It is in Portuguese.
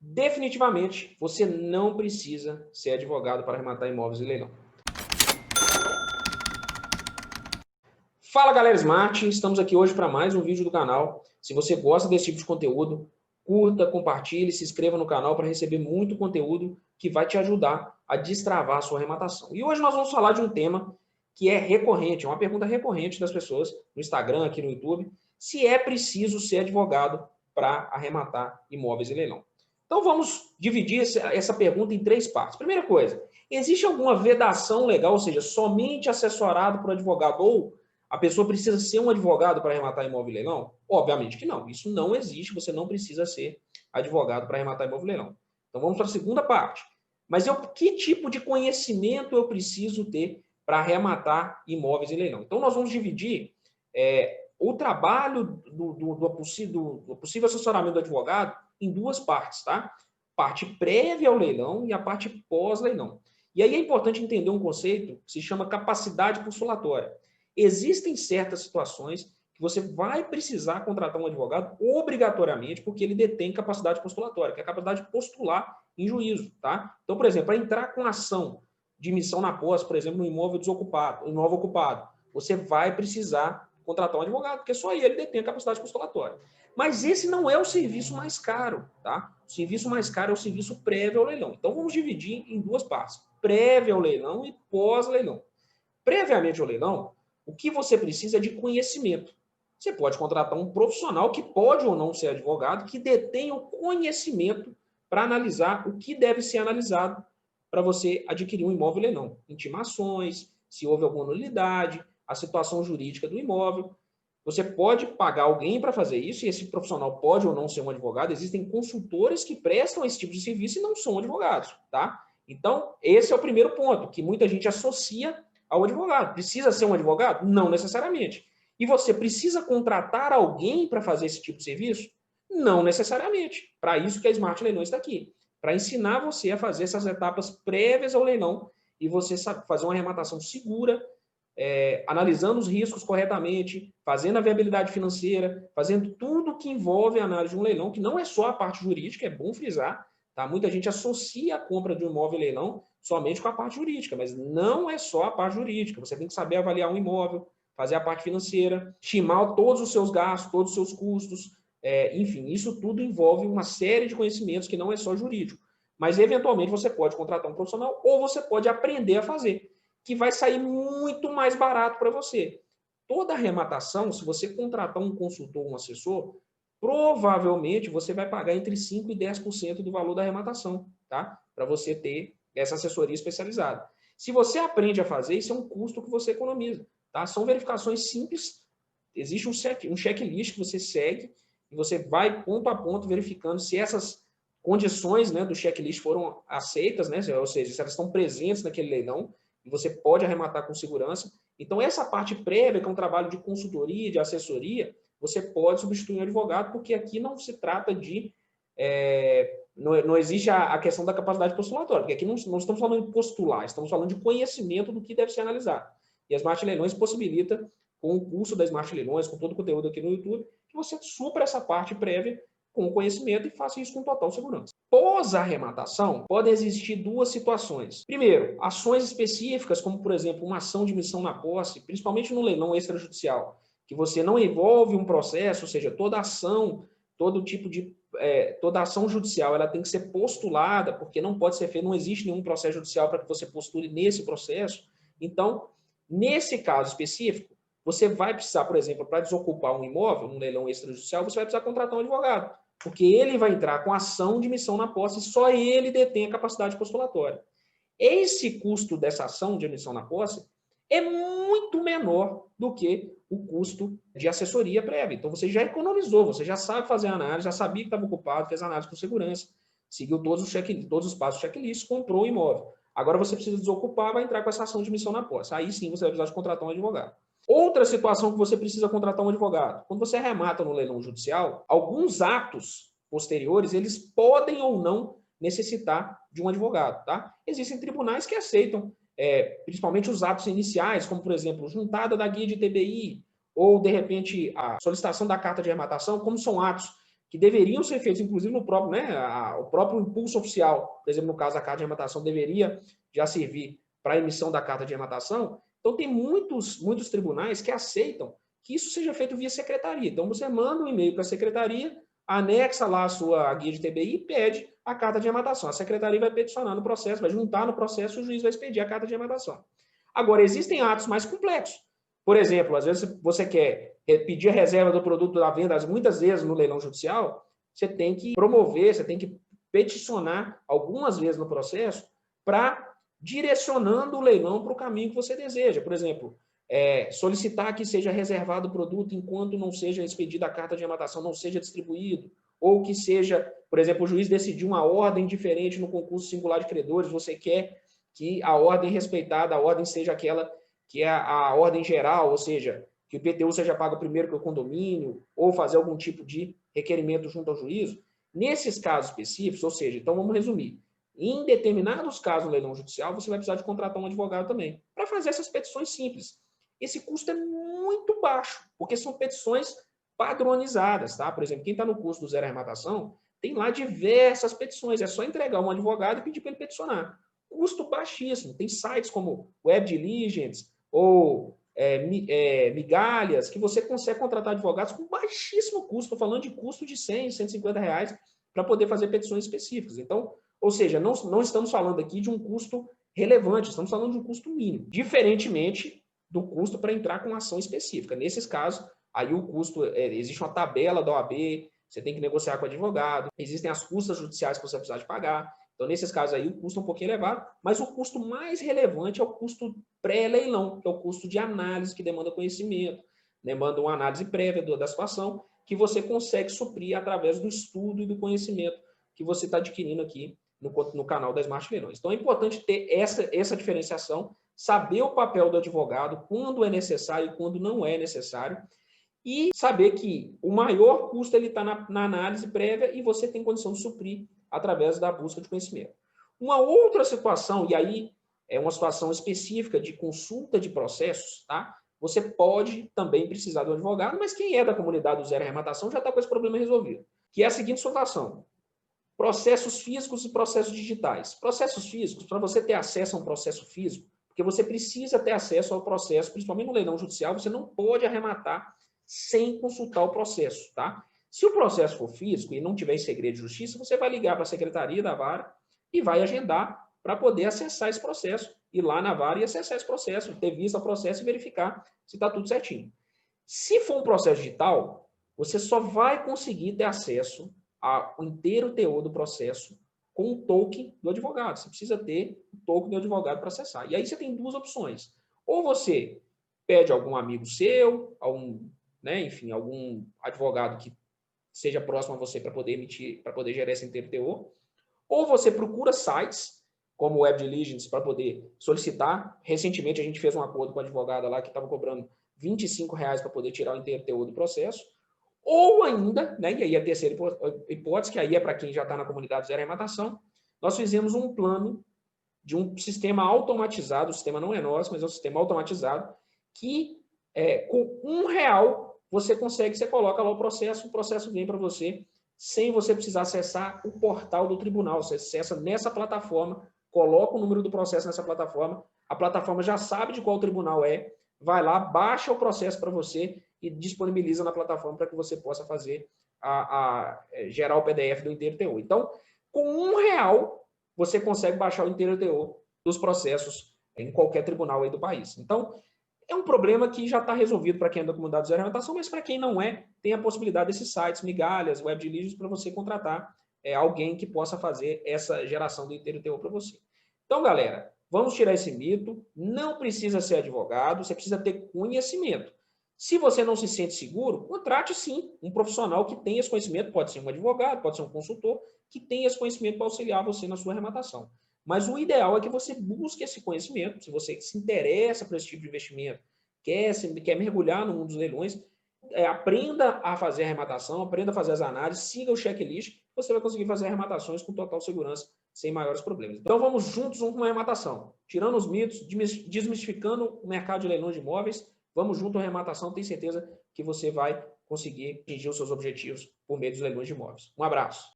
Definitivamente, você não precisa ser advogado para arrematar imóveis em leilão. Fala galera Smart, estamos aqui hoje para mais um vídeo do canal. Se você gosta desse tipo de conteúdo, curta, compartilhe, se inscreva no canal para receber muito conteúdo que vai te ajudar a destravar a sua arrematação. E hoje nós vamos falar de um tema que é recorrente, é uma pergunta recorrente das pessoas no Instagram, aqui no YouTube, se é preciso ser advogado para arrematar imóveis em leilão. Então vamos dividir essa pergunta em três partes. Primeira coisa, existe alguma vedação legal, ou seja, somente assessorado por advogado ou a pessoa precisa ser um advogado para arrematar imóvel em leilão? Obviamente que não. Isso não existe, você não precisa ser advogado para arrematar imóvel em leilão. Então vamos para a segunda parte. Mas que tipo de conhecimento eu preciso ter para arrematar imóveis em leilão? Então nós vamos dividir o trabalho do possível assessoramento do advogado em duas partes, tá? Parte prévia ao leilão e a parte pós-leilão. E aí é importante entender um conceito que se chama capacidade postulatória. Existem certas situações que você vai precisar contratar um advogado obrigatoriamente porque ele detém capacidade postulatória, que é a capacidade de postular em juízo, tá? Então, por exemplo, para entrar com ação de missão na posse, por exemplo, no imóvel desocupado, imóvel ocupado, você vai precisar contratar um advogado, porque só ele detém a capacidade postulatória. Mas esse não é o serviço mais caro, tá? O serviço mais caro é o serviço prévio ao leilão. Então, vamos dividir em duas partes, prévio ao leilão e pós-leilão. Previamente ao leilão, o que você precisa é de conhecimento. Você pode contratar um profissional que pode ou não ser advogado, que detém o conhecimento para analisar o que deve ser analisado para você adquirir um imóvel em leilão. Intimações, se houve alguma nulidade, a situação jurídica do imóvel. Você pode pagar alguém para fazer isso, e esse profissional pode ou não ser um advogado. Existem consultores que prestam esse tipo de serviço e não são advogados, tá? Então, esse é o primeiro ponto, que muita gente associa ao advogado. Precisa ser um advogado? Não necessariamente. E você precisa contratar alguém para fazer esse tipo de serviço? Não necessariamente. Para isso que a Smart Leilões está aqui. Para ensinar você a fazer essas etapas prévias ao leilão e você fazer uma arrematação segura, analisando os riscos corretamente, fazendo a viabilidade financeira, fazendo tudo que envolve a análise de um leilão, que não é só a parte jurídica, é bom frisar, tá? Muita gente associa a compra de um imóvel em leilão somente com a parte jurídica, mas não é só a parte jurídica. Você tem que saber avaliar um imóvel, fazer a parte financeira, estimar todos os seus gastos, todos os seus custos, enfim, isso tudo envolve uma série de conhecimentos que não é só jurídico. Mas, eventualmente, você pode contratar um profissional ou você pode aprender a fazer, que vai sair muito mais barato para você. Toda arrematação, se você contratar um consultor, um assessor, provavelmente você vai pagar entre 5% e 10% do valor da arrematação, tá? Para você ter essa assessoria especializada. Se você aprende a fazer, isso é um custo que você economiza, tá? São verificações simples, existe um checklist que você segue e você vai ponto a ponto verificando se essas condições, né, do checklist foram aceitas, né? Ou seja, se elas estão presentes naquele leilão, e você pode arrematar com segurança. Então, essa parte prévia, que é um trabalho de consultoria, de assessoria, você pode substituir um advogado, porque aqui não se trata de... não existe a questão da capacidade postulatória, porque aqui não estamos falando de postular, estamos falando de conhecimento do que deve ser analisado. E a Smart Leilões possibilita, com o curso da Smart Leilões, com todo o conteúdo aqui no YouTube, que você supra essa parte prévia com conhecimento e faça isso com total segurança. Pós-arrematação, podem existir duas situações. Primeiro, ações específicas, como, por exemplo, uma ação de missão na posse, principalmente no leilão extrajudicial, que você não envolve um processo, ou seja, toda ação, toda ação judicial, ela tem que ser postulada, porque não pode ser feita, não existe nenhum processo judicial para que você postule nesse processo. Então, nesse caso específico, você vai precisar, por exemplo, para desocupar um imóvel, um leilão extrajudicial, você vai precisar contratar um advogado, porque ele vai entrar com ação de missão na posse e só ele detém a capacidade postulatória. Esse custo dessa ação de missão na posse é muito menor do que o custo de assessoria prévia. Então, você já economizou, você já sabe fazer a análise, já sabia que estava ocupado, fez a análise com segurança, seguiu todos os passos do checklist, comprou o imóvel. Agora você precisa desocupar, vai entrar com essa ação de missão na posse. Aí sim você vai precisar de contratar um advogado. Outra situação que você precisa contratar um advogado. Quando você arremata no leilão judicial, alguns atos posteriores, eles podem ou não necessitar de um advogado, tá? Existem tribunais que aceitam, principalmente os atos iniciais, como, por exemplo, juntada da guia de TBI, ou, de repente, a solicitação da carta de arrematação, como são atos que deveriam ser feitos, inclusive no próprio, né, o próprio impulso oficial, por exemplo, no caso da carta de arrematação, deveria já servir para a emissão da carta de arrematação. Então, tem muitos tribunais que aceitam que isso seja feito via secretaria. Então, você manda um e-mail para a secretaria, anexa lá a sua guia de TBI e pede a carta de arrematação. A secretaria vai peticionar no processo, vai juntar no processo e o juiz vai expedir a carta de arrematação. Agora, existem atos mais complexos. Por exemplo, às vezes você quer pedir a reserva do produto da venda, muitas vezes no leilão judicial, você tem que promover, você tem que peticionar algumas vezes no processo para direcionando o leilão para o caminho que você deseja. Por exemplo, solicitar que seja reservado o produto enquanto não seja expedida a carta de arrematação, não seja distribuído, ou que seja, por exemplo, o juiz decidiu uma ordem diferente no concurso singular de credores, você quer que a ordem respeitada, a ordem seja aquela que é a ordem geral, ou seja, que o IPTU seja pago primeiro que o condomínio, ou fazer algum tipo de requerimento junto ao juízo. Nesses casos específicos, ou seja, então vamos resumir, em determinados casos no leilão judicial, você vai precisar de contratar um advogado também, para fazer essas petições simples. Esse custo é muito baixo, porque são petições padronizadas, tá? Por exemplo, quem está no curso do Zero Arrematação, tem lá diversas petições, é só entregar um advogado e pedir para ele peticionar. Custo baixíssimo, tem sites como Web Diligence ou Migalhas, que você consegue contratar advogados com baixíssimo custo, estou falando de custo de 100, 150 reais, para poder fazer petições específicas. Então, ou seja, não estamos falando aqui de um custo relevante, estamos falando de um custo mínimo, diferentemente do custo para entrar com uma ação específica. Nesses casos, aí o custo, existe uma tabela da OAB, você tem que negociar com o advogado, existem as custas judiciais que você precisa de pagar. Então, nesses casos aí, o custo é um pouquinho elevado, mas o custo mais relevante é o custo pré-leilão, que é o custo de análise, que demanda conhecimento, demanda uma análise prévia da situação, que você consegue suprir através do estudo e do conhecimento que você está adquirindo aqui no canal da Smart Leilões. Então, é importante ter essa diferenciação, saber o papel do advogado, quando é necessário e quando não é necessário, e saber que o maior custo está na análise prévia e você tem condição de suprir através da busca de conhecimento. Uma outra situação, e aí é uma situação específica de consulta de processos, tá? Você pode também precisar do advogado, mas quem é da comunidade do Zero Arrematação já está com esse problema resolvido, que é a seguinte situação: processos físicos e processos digitais. Processos físicos, para você ter acesso a um processo físico, porque você precisa ter acesso ao processo, principalmente no leilão judicial, você não pode arrematar sem consultar o processo, tá? Se o processo for físico e não tiver em segredo de justiça, você vai ligar para a secretaria da vara e vai agendar para poder acessar esse processo, ir lá na vara e acessar esse processo, ter vista ao processo e verificar se está tudo certinho. Se for um processo digital, você só vai conseguir ter acesso ao inteiro teor do processo com o token do advogado. Você precisa ter o token do advogado para acessar. E aí você tem duas opções. Ou você pede a algum amigo seu, enfim, algum advogado que seja próximo a você para poder emitir, para poder gerar esse inteiro teor, ou você procura sites como o Web Diligence para poder solicitar. Recentemente a gente fez um acordo com a advogada lá que estava cobrando R$ 25 para poder tirar o inteiro teor do processo, ou ainda, né, e aí a terceira hipótese, que aí é para quem já está na comunidade Zero Arrematação, nós fizemos um plano de um sistema automatizado, o sistema não é nosso, mas é um sistema automatizado, que com R$ 1 você consegue, você coloca lá o processo vem para você, sem você precisar acessar o portal do tribunal. Você acessa nessa plataforma, coloca o número do processo nessa plataforma, a plataforma já sabe de qual tribunal é, vai lá, baixa o processo para você e disponibiliza na plataforma para que você possa fazer gerar o PDF do inteiro teor. Então, com R$ 1 você consegue baixar o inteiro teor dos processos em qualquer tribunal aí do país. Então, é um problema que já está resolvido para quem é da comunidade Zero Arrematação, mas para quem não é, tem a possibilidade desses sites, migalhas, web diligence, para você contratar alguém que possa fazer essa geração do inteiro teor para você. Então, galera, vamos tirar esse mito. Não precisa ser advogado, você precisa ter conhecimento. Se você não se sente seguro, contrate sim um profissional que tenha esse conhecimento, pode ser um advogado, pode ser um consultor, que tenha esse conhecimento para auxiliar você na sua arrematação. Mas o ideal é que você busque esse conhecimento, se você se interessa por esse tipo de investimento, quer mergulhar no mundo dos leilões, aprenda a fazer a arrematação, aprenda a fazer as análises, siga o checklist, você vai conseguir fazer arrematações com total segurança, sem maiores problemas. Então vamos juntos com a arrematação, tirando os mitos, desmistificando o mercado de leilões de imóveis, vamos junto à arrematação, tenho certeza que você vai conseguir atingir os seus objetivos por meio dos leilões de imóveis. Um abraço.